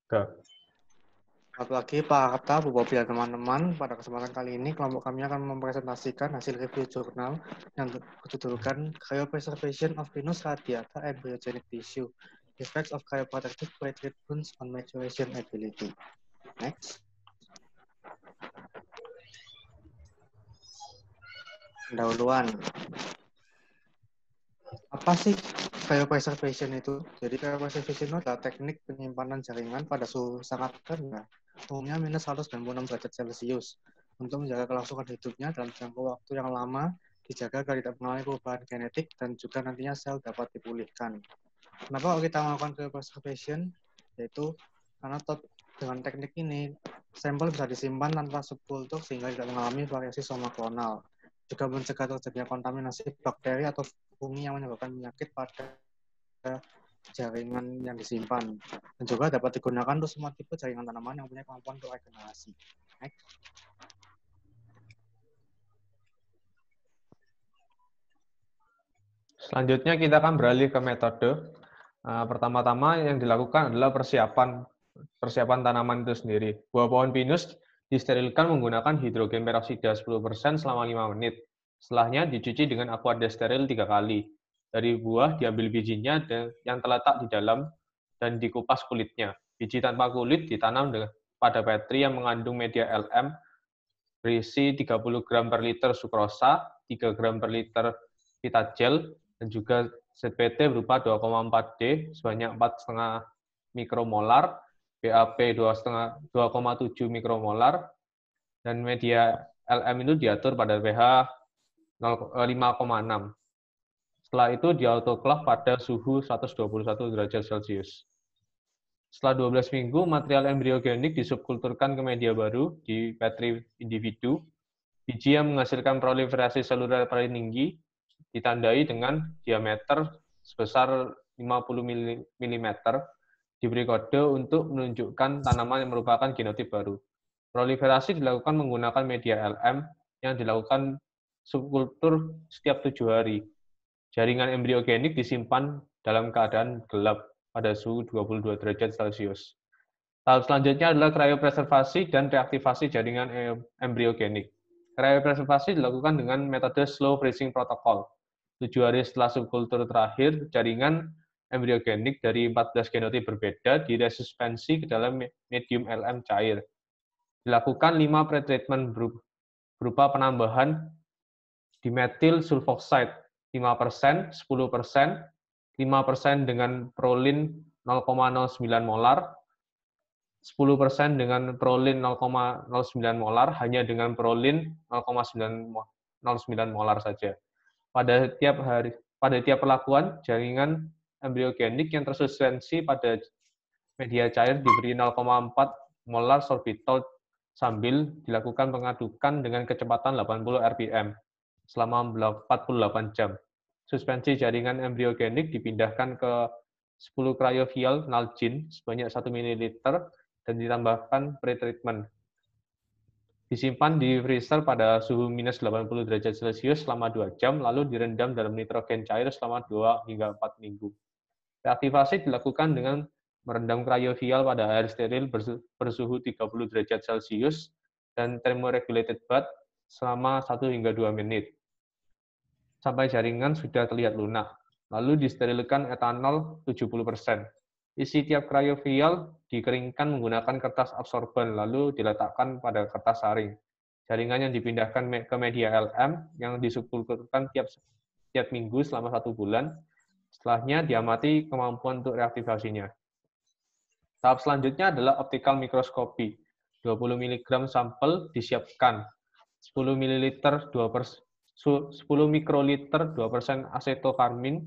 Oke. Selamat pagi Pak Arta, Bu Bobi dan teman-teman. Pada kesempatan kali ini, kelompok kami akan mempresentasikan hasil review jurnal yang berjudulkan Cryopreservation of Venus radiata Embryogenic Tissue, Effects of Cryoprotective Pretreatments on Maturation Ability. Next. Pendahuluan. Apa sih cryopreservation itu? Jadi cryopreservation itu adalah teknik penyimpanan jaringan pada suhu sangat rendah, umumnya minus 196 derajat Celcius, untuk menjaga kelangsungan hidupnya dalam jangka waktu yang lama, dijaga agar tidak mengalami perubahan genetik, dan juga nantinya sel dapat dipulihkan. Kenapa kita melakukan cryopreservation? Yaitu karena dengan teknik ini, sampel bisa disimpan tanpa subkultur sehingga tidak mengalami variasi somaklonal. Juga mencegah terjadinya kontaminasi bakteri atau fungi yang menyebabkan penyakit pada jaringan yang disimpan. Dan juga dapat digunakan untuk semua tipe jaringan tanaman yang punya kemampuan untuk regenerasi. Next. Selanjutnya kita akan beralih ke metode. Pertama-tama yang dilakukan adalah persiapan tanaman itu sendiri. Buah pohon pinus disterilkan menggunakan hidrogen peroksida 10% selama 5 menit. Setelahnya dicuci dengan aqua desteril 3 kali. Dari buah diambil bijinya yang terletak di dalam dan dikupas kulitnya. Biji tanpa kulit ditanam pada petri yang mengandung media LM berisi 30 gram per liter sukrosa, 3 gram per liter pitagel, dan juga ZPT berupa 2,4D sebanyak 4,5 mikromolar, BAP 2,7 mikromolar, dan media LM itu diatur pada pH 5,6. Setelah itu diautoklaf pada suhu 121 derajat Celcius. Setelah 12 minggu, material embriogenik disubkulturkan ke media baru di petri individu. Biji yang menghasilkan proliferasi seluler paling tinggi ditandai dengan diameter sebesar 50 mm, diberi kode untuk menunjukkan tanaman yang merupakan genotip baru. Proliferasi dilakukan menggunakan media LM yang dilakukan subkultur setiap 7 hari. Jaringan embriogenik disimpan dalam keadaan gelap pada suhu 22 derajat Celcius. Tahap selanjutnya adalah cryopreservasi dan reaktivasi jaringan embriogenik. Cryopreservasi dilakukan dengan metode slow freezing protocol. 7 hari setelah subkultur terakhir, jaringan embriogenik dari 14 genotip berbeda diresuspensi ke dalam medium LM cair. Dilakukan 5 pretreatment berupa penambahan dimetil sulfoxide 5%, 10%, 5% dengan prolin 0,09 molar, 10% dengan prolin 0,09 molar, hanya dengan prolin 0,09 molar saja. Pada tiap perlakuan, jaringan embriogenik yang tersuspensi pada media cair diberi 0,4 molar sorbitol sambil dilakukan pengadukan dengan kecepatan 80 rpm selama 48 jam. Suspensi jaringan embriogenik dipindahkan ke 10 cryovial Nalgene sebanyak 1 ml dan ditambahkan pretreatment. Disimpan di freezer pada suhu minus 80 derajat Celcius selama 2 jam, lalu direndam dalam nitrogen cair selama 2 hingga 4 minggu. Reaktivasi dilakukan dengan merendam cryovial pada air steril bersuhu 30 derajat Celcius dan thermoregulated bath selama 1 hingga 2 menit. Sampai jaringan sudah terlihat lunak. Lalu disterilkan etanol 70%. Isi tiap cryovial dikeringkan menggunakan kertas absorban, lalu diletakkan pada kertas saring. Jaringan yang dipindahkan ke media LM yang disubkulturkan tiap minggu selama 1 bulan. Setelahnya diamati kemampuan untuk reaktivasinya. Tahap selanjutnya adalah optical mikroskopi. 20 mg sampel disiapkan. 10 ml 10 mikroliter 2% acetokarmin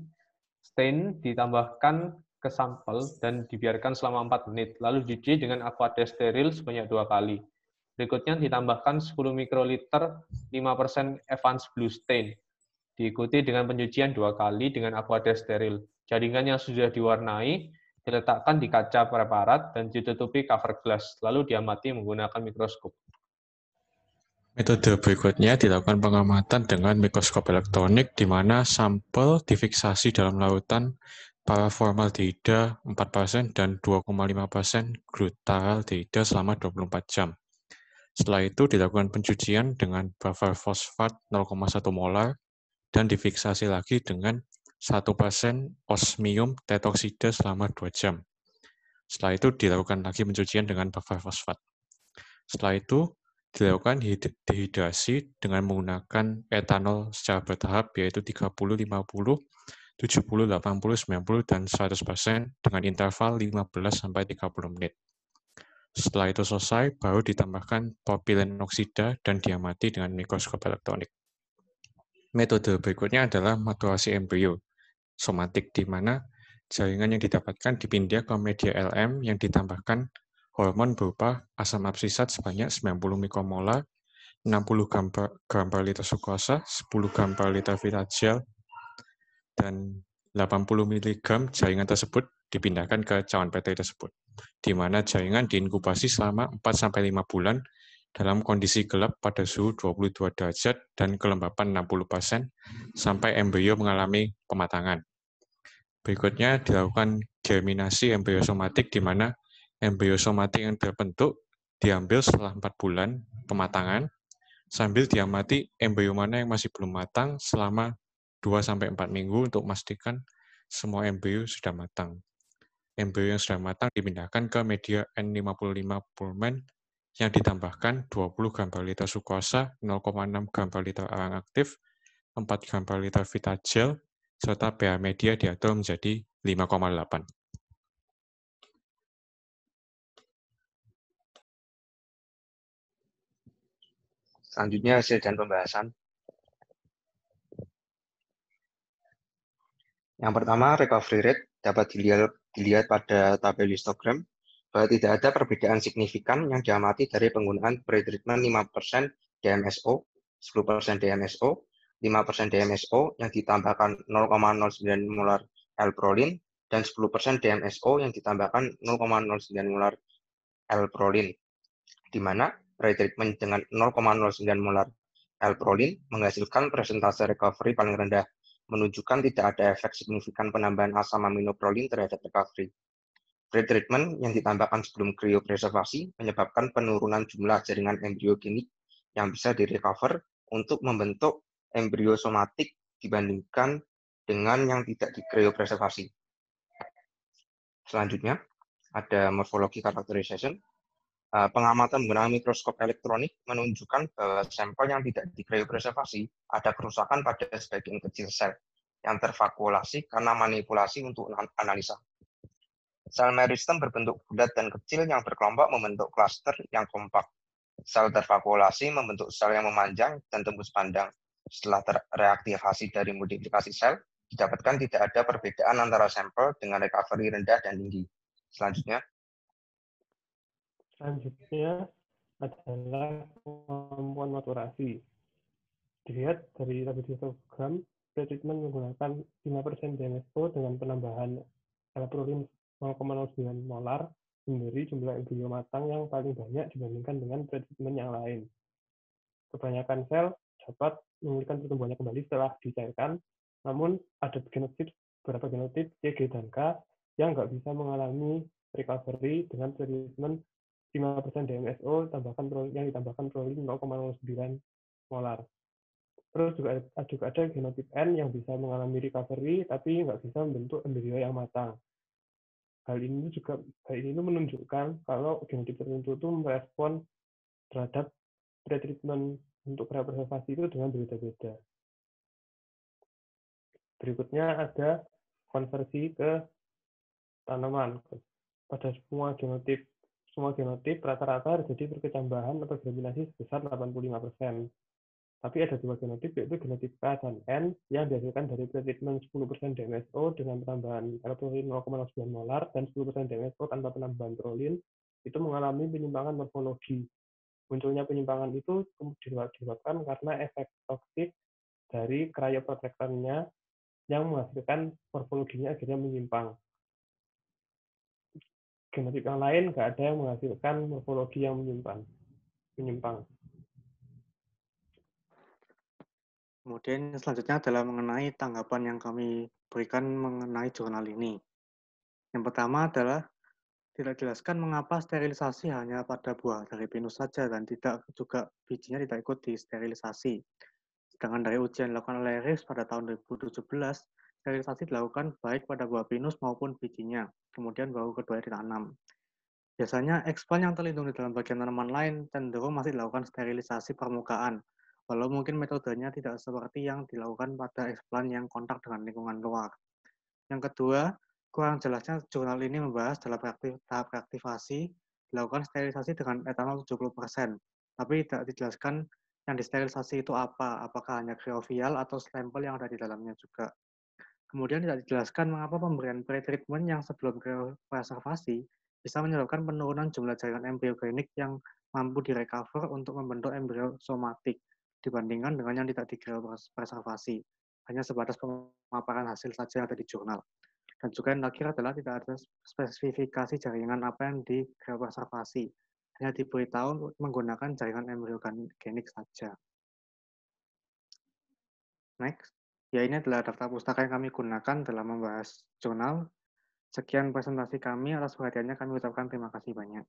stain ditambahkan ke sampel dan dibiarkan selama 4 menit, lalu dicuci dengan aqua steril sebanyak 2 kali. Berikutnya ditambahkan 10 mikroliter 5% Evans Blue stain, diikuti dengan pencucian 2 kali dengan aqua steril. Jaringan yang sudah diwarnai diletakkan di kaca preparat dan ditutupi cover glass, lalu diamati menggunakan mikroskop. Metode berikutnya dilakukan pengamatan dengan mikroskop elektronik di mana sampel difiksasi dalam lautan paraformaldehyda 4% dan 2,5% glutaraldehyda selama 24 jam. Setelah itu dilakukan pencucian dengan buffer fosfat 0,1 molar dan difiksasi lagi dengan 1% osmium tetroksida selama 2 jam. Setelah itu dilakukan lagi pencucian dengan buffer fosfat. Setelah itu dilakukan dehidrasi dengan menggunakan etanol secara bertahap yaitu 30, 50, 70, 80, 90, dan 100% dengan interval 15-30 menit. Setelah itu selesai, baru ditambahkan propilen oksida dan diamati dengan mikroskop elektronik. Metode berikutnya adalah maturasi embrio somatik, di mana jaringan yang didapatkan dipindah ke media LM yang ditambahkan hormon berupa asam absisat sebanyak 90 mikromolar, 60 gram per liter sukrosa, 10 gram per liter vitagel, dan 80 mg jaringan tersebut dipindahkan ke cawan Petri tersebut, di mana jaringan diinkubasi selama 4-5 bulan dalam kondisi gelap pada suhu 22 derajat dan kelembapan 60% sampai embrio mengalami pematangan. Berikutnya dilakukan germinasi embrio somatik, di mana embrio somatik yang terbentuk diambil setelah 4 bulan pematangan, sambil diamati embrio mana yang masih belum matang selama 2-4 minggu untuk memastikan semua embrio sudah matang. Embrio yang sudah matang dipindahkan ke media N55 pulmen yang ditambahkan 20 gram per liter sukrosa, 0,6 gram per liter arang aktif, 4 gram per liter vitagel, serta pH media diatur menjadi 5,8. Selanjutnya hasil dan pembahasan. Yang pertama, recovery rate dapat dilihat pada tabel histogram bahwa tidak ada perbedaan signifikan yang diamati dari penggunaan pre-treatment 5% DMSO, 10% DMSO, 5% DMSO yang ditambahkan 0,09 molar L-prolin, dan 10% DMSO yang ditambahkan 0,09 molar L-prolin, di mana pre-treatment dengan 0,09 molar L-prolin menghasilkan presentase recovery paling rendah, menunjukkan tidak ada efek signifikan penambahan asam aminoprolin terhadap recovery. Pre-treatment yang ditambahkan sebelum kriopreservasi menyebabkan penurunan jumlah jaringan embriogenik yang bisa direcover untuk membentuk embrio somatik dibandingkan dengan yang tidak dikriopreservasi. Selanjutnya, ada morphology characterization. Pengamatan menggunakan mikroskop elektronik menunjukkan bahwa sampel yang tidak dikriopreservasi ada kerusakan pada sebagian kecil sel yang tervakuolasi karena manipulasi untuk analisa. Sel meristem berbentuk bulat dan kecil yang berkelompok membentuk klaster yang kompak. Sel tervakuolasi membentuk sel yang memanjang dan tembus pandang. Setelah reaktivasi dari modifikasi sel, didapatkan tidak ada perbedaan antara sampel dengan recovery rendah dan tinggi. Selanjutnya adalah kemampuan maturasi. Dilihat dari tabel histogram, pre-treatment menggunakan 5% DMSO dengan penambahan L-prolin 0,09 molar memberi jumlah embrio matang yang paling banyak dibandingkan dengan pre-treatment yang lain. Kebanyakan sel dapat memulihkan pertumbuhannya kembali setelah dicairkan, namun ada beberapa genotip C, G, dan K yang nggak bisa mengalami recovery dengan pre-treatment 5% DMSO yang ditambahkan prolin 0,09 molar. Terus juga ada genotip N yang bisa mengalami recovery tapi nggak bisa membentuk embrio yang matang. Hal ini menunjukkan kalau genotip tertentu itu merespon terhadap pretreatment untuk preservasi itu dengan berbeda-beda. Berikutnya ada konversi ke tanaman. Pada semua genotip rata-rata terjadi perkecambahan atau germinasi sebesar 85%. Tapi ada dua genotip, yaitu genotip K dan N, yang dihasilkan dari pretreatment 10% DMSO dengan penambahan L-prolin 0,09 molar dan 10% DMSO tanpa penambahan prolin, itu mengalami penyimpangan morfologi. Munculnya penyimpangan itu disebabkan karena efek toksik dari cryoprotectant-nya yang menghasilkan morfologinya akhirnya menyimpang. Genotip yang lain nggak ada yang menghasilkan morfologi yang menyimpang. Kemudian selanjutnya adalah mengenai tanggapan yang kami berikan mengenai jurnal ini. Yang pertama adalah tidak jelaskan mengapa sterilisasi hanya pada buah dari pinus saja dan tidak juga bijinya tidak ikut disterilisasi. Sedangkan dari ujian dilakukan oleh RIS pada tahun 2017, sterilisasi dilakukan baik pada buah pinus maupun bijinya, kemudian baru kedua ditanam. Biasanya eksplan yang terlindung di dalam bagian tanaman lain cenderung masih dilakukan sterilisasi permukaan, walau mungkin metodenya tidak seperti yang dilakukan pada eksplan yang kontak dengan lingkungan luar. Yang kedua, kurang jelasnya jurnal ini membahas dalam tahap reaktivasi dilakukan sterilisasi dengan etanol 70%, tapi tidak dijelaskan yang disterilisasi itu apa, apakah hanya kriovial atau stempel yang ada di dalamnya juga. Kemudian tidak dijelaskan mengapa pemberian pretreatment yang sebelum kriopreservasi bisa menyebabkan penurunan jumlah jaringan embryogenik yang mampu direcover untuk membentuk embrio somatik dibandingkan dengan yang tidak dikriopreservasi, hanya sebatas pemaparan hasil saja yang ada di jurnal. Dan juga yang terakhir adalah tidak ada spesifikasi jaringan apa yang dikriopreservasi, hanya diberitahu menggunakan jaringan embryogenik saja. Next. Ya, ini adalah daftar pustaka yang kami gunakan dalam membahas jurnal. Sekian presentasi kami, atas perhatiannya kami ucapkan terima kasih banyak.